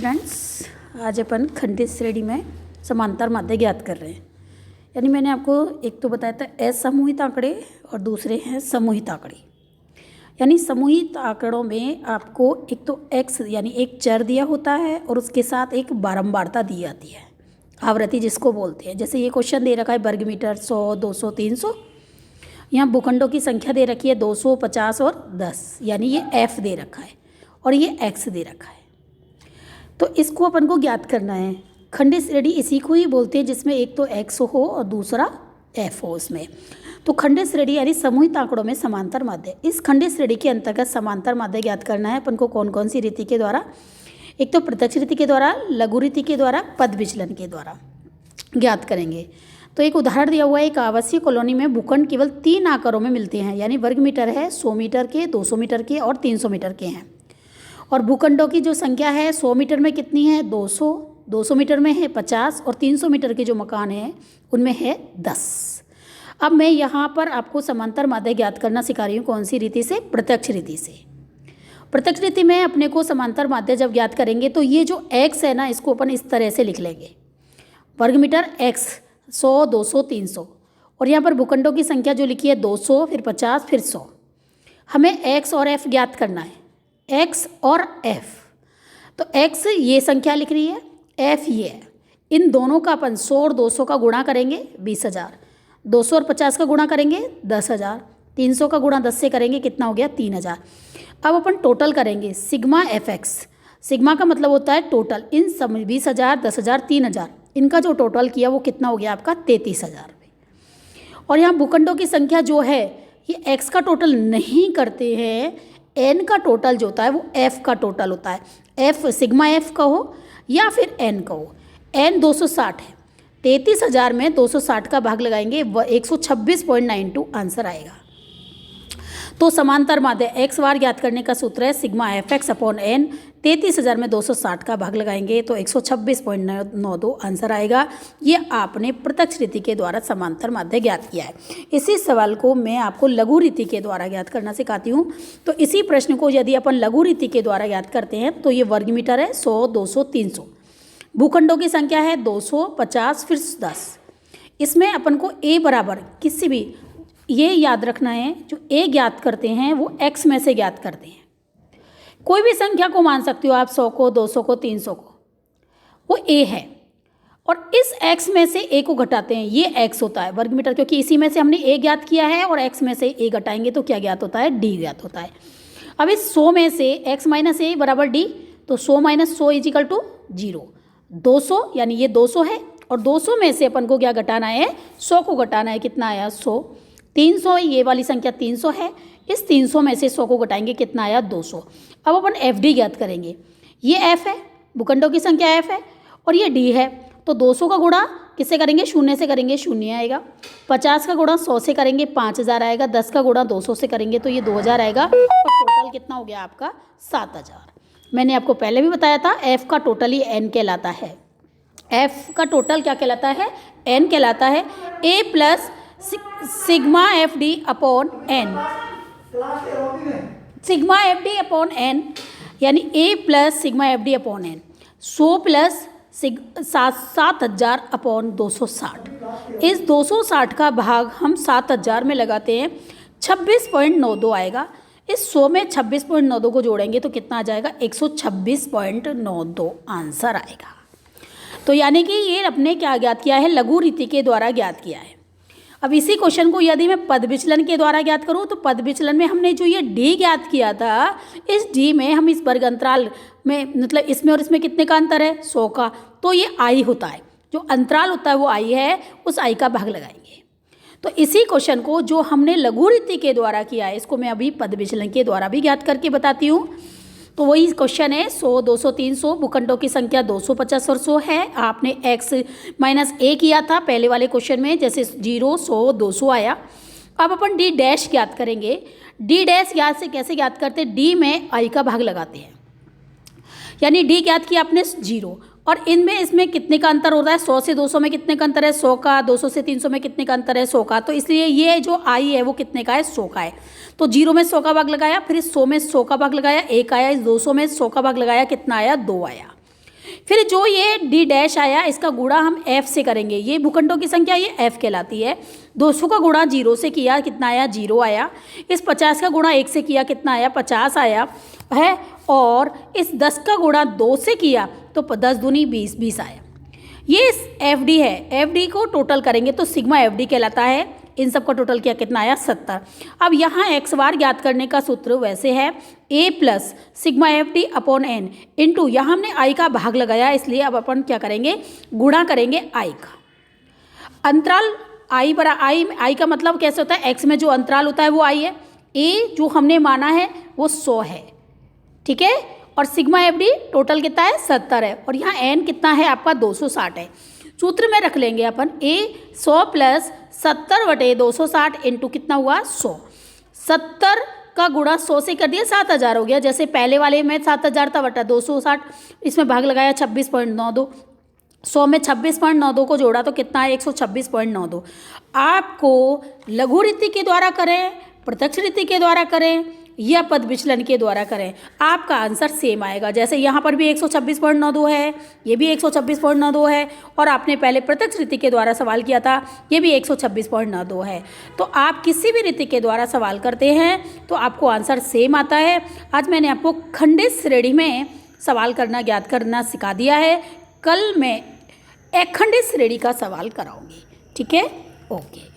Students, आज अपन खंडित श्रेणी में समांतर माध्य ज्ञात कर रहे हैं। यानी मैंने आपको एक तो बताया था असमूहित आंकड़े और दूसरे हैं समूहित आंकड़े। यानी समूहित आंकड़ों में आपको एक तो x यानी एक चर दिया होता है और उसके साथ एक बारंबारता दी जाती है, आवृत्ति जिसको बोलते हैं। जैसे ये क्वेश्चन दे रखा है वर्ग मीटर 100, 200, 300। यहाँ भूखंडों की संख्या दे रखी है 200, 50 और 10, यानी ये f दे रखा है और ये x दे रखा है। तो इसको अपन को ज्ञात करना है। खंडित श्रेणी इसी को ही बोलते हैं जिसमें एक तो x हो और दूसरा f हो उसमें। तो खंडित श्रेणी यानी समूहित आंकड़ों में समांतर माध्य। इस खंडित श्रेणी के अंतर्गत समांतर माध्य ज्ञात करना है अपन को कौन कौन सी रीति के द्वारा। एक तो प्रत्यक्ष रीति के द्वारा, लघु रीति के द्वारा, पद विचलन के द्वारा ज्ञात करेंगे। तो एक उदाहरण दिया हुआ है, एक आवासीय कॉलोनी में भूखंड केवल 3 आकारों में मिलते हैं, यानी वर्ग मीटर है 100 मीटर के, 200 मीटर के और 300 मीटर के हैं। और भूखंडों की जो संख्या है 100 मीटर में कितनी है 200, 200 मीटर में है 50 और 300 मीटर के जो मकान हैं उनमें है 10। अब मैं यहाँ पर आपको समांतर माध्य ज्ञात करना सिखा रही हूँ। कौन सी रीति से? प्रत्यक्ष रीति से। प्रत्यक्ष रीति में अपने को समांतर माध्य जब ज्ञात करेंगे तो ये जो x है ना, इसको अपन इस तरह से लिख लेंगे, वर्ग मीटर x 100, 200, 300। और यहाँ पर भूखंडों की संख्या जो लिखी है 200, फिर 50, फिर 100। हमें x और f ज्ञात करना है, x और f। तो x ये संख्या लिख रही है, f ये है। इन दोनों का अपन 100 और 200 का गुणा करेंगे 20,000, 200 और 50 का गुणा करेंगे 10,000, 300 का गुणा 10 से करेंगे कितना हो गया 3,000। अब अपन टोटल करेंगे सिग्मा fx। सिग्मा का मतलब होता है टोटल। इन सब 20,000, 10,000, 3,000 इनका जो टोटल किया वो कितना हो गया आपका 33,000। और यहाँ भूखंडों की संख्या जो है ये x का टोटल नहीं करते हैं, n का टोटल जो होता है वो f का टोटल होता है। f सिग्मा f का हो या फिर n का हो। n 260 है, 33,000 में 260 का भाग लगाएंगे 126.92 आंसर आएगा। तो समांतर माध्य x बार ज्ञात करने का सूत्र है सिग्मा fx अपॉन n। 33,000 में 260 का भाग लगाएंगे तो 126.92 आंसर आएगा। ये आपने प्रत्यक्ष रीति के द्वारा समांतर माध्य ज्ञात किया है। इसी सवाल को मैं आपको लघु रीति के द्वारा ज्ञात करना सिखाती हूँ। तो इसी प्रश्न को यदि अपन लघु रीति के द्वारा ज्ञात करते हैं तो ये वर्ग मीटर है 100, 200, 300। भूखंडों की संख्या है 200, 50, फिर 10। इसमें अपन को a बराबर किसी भी, ये याद रखना है, जो a ज्ञात करते हैं वो x में से ज्ञात करते हैं। कोई भी संख्या को मान सकते हो आप, 100 को, 200 को, 300 को, वो a है। और इस x में से a को घटाते हैं, ये x होता है वर्ग मीटर, क्योंकि इसी में से हमने a ज्ञात किया है और x में से a घटाएंगे तो क्या ज्ञात होता है d ज्ञात होता है। अब इस 100 में से x माइनस a बराबर d, तो 100 माइनस 100 इज इक्वल टू 0। 200 यानी ये 200 है और 200 में से अपन को क्या घटाना है 100 को घटाना है, कितना आया 100। 300 ये वाली संख्या 300 है, इस 300 में से 100 को घटाएंगे कितना आया 200। अब अपन FD ज्ञात करेंगे। ये F है, भूखंडों की संख्या F है और ये D है। तो 200 का गुणा किससे करेंगे, 0 से करेंगे 0 आएगा। 50 का गुणा 100 से करेंगे 5,000 आएगा। 10 का गुणा 200 से करेंगे तो ये 2,000 आएगा और टोटल कितना हो गया आपका 7,000। मैंने आपको पहले भी बताया था F का टोटल ही n कहलाता है। F का टोटल क्या कहलाता है, n कहलाता है। A plus sigma FD upon n, sigma FD upon n यानी A plus sigma FD upon n। 100 plus 7,000 upon 260। इस 260 का भाग हम 7,000 में लगाते हैं, 26.92 आएगा। इस 100 में 26.92 को जोड़ेंगे तो कितना आ जाएगा 126.92 आंसर आएगा। तो यानी कि ये अपने क्या ज्ञात किया है, लघु रीति के द्वारा ज्ञात किया है। अब इसी क्वेश्चन को यदि मैं पद विचलन के द्वारा ज्ञात करूँ तो पद विचलन में हमने जो ये d ज्ञात किया था, इस d में हम इस वर्ग अंतराल में, मतलब इसमें और इसमें कितने का अंतर है 100 का, तो ये i होता है। जो अंतराल होता है वो i है, उस i का भाग लगाएंगे। तो इसी क्वेश्चन को जो हमने लघु रीति के द्वारा किया है, इसको मैं अभी पद विचलन के द्वारा भी ज्ञात करके बताती हूँ। तो वही क्वेश्चन है 100, 200, 300। भूखंडों की संख्या 200, 50 और 100 है। आपने x माइनस a किया था पहले वाले क्वेश्चन में, जैसे 0, 100, 200 आया। अब अपन d डैश ज्ञात करेंगे। d डैश ज्ञात से कैसे ज्ञात करते हैं, d में i का भाग लगाते हैं। यानी d ज्ञात किया आपने 0 और इनमें इसमें कितने का अंतर हो रहा है, 100 से 200 में कितने का अंतर है 100 का, 200 से 300 में कितने का अंतर है 100 का। तो इसलिए ये जो i है वो कितने का है 100 का है। तो 0 में 100 का भाग लगाया, फिर इस 100 में 100 का भाग लगाया 1 आया, इस 200 में 100 का भाग लगाया कितना आया 2 आया। फिर जो ये डी डैश आया इसका गुणा हम एफ से करेंगे। ये भूखंडों की संख्या ये एफ कहलाती है। 200 का गुणा 0 से किया कितना आया 0 आया। इस 50 का गुणा 1 से किया कितना आया 50 आया है। और इस 10 का गुणा 2 से किया तो 10 दूनी 20 20 आया। ये इस एफ डी है, एफ डी को टोटल करेंगे तो सिग्मा एफ डी कहलाता है। इन सब का टोटल किया कितना आया 70। अब यहाँ एक्स बार ज्ञात करने का सूत्र वैसे है A plus sigma f d upon n into, यहाँ हमने आई का भाग लगाया इसलिए अब अपन क्या करेंगे गुणा करेंगे आई का। अंतराल आई बरा आई का मतलब कैसे होता है, एक्स में जो अंतराल होता है वो आई है, ए जो हमने माना है वो 100 है, ठीक है। और सिग्मा एफ डी टोटल कितना है 70 है और यहाँ एन कितना है आपका 260 है। सूत्र में रख लेंगे अपन ए 100 प्लस 70 बटे 260 इंटू कितना हुआ 100। 70 का गुणा 100 से कर दिया 7000 हो गया। जैसे पहले वाले में 7000 था बटा 260, इसमें भाग लगाया 26.92। 100 में 26.92 को जोड़ा तो कितना है 126.92। आपको लघु रीति के द्वारा करें, प्रत्यक्ष रीति के द्वारा करें या पद विचलन के द्वारा करें, आपका आंसर सेम आएगा। जैसे यहाँ पर भी 126.92 है, ये भी 126.92 है और आपने पहले प्रत्यक्ष रीति के द्वारा सवाल किया था, ये भी 126.92 है। तो आप किसी भी रीति के द्वारा सवाल करते हैं तो आपको आंसर सेम आता है। आज मैंने आपको खंडित श्रेणी में सवाल करना ज्ञात करना सिखा दिया है। कल मैं अखंडित श्रेणी का सवाल कराऊंगी, ठीक है। ओके।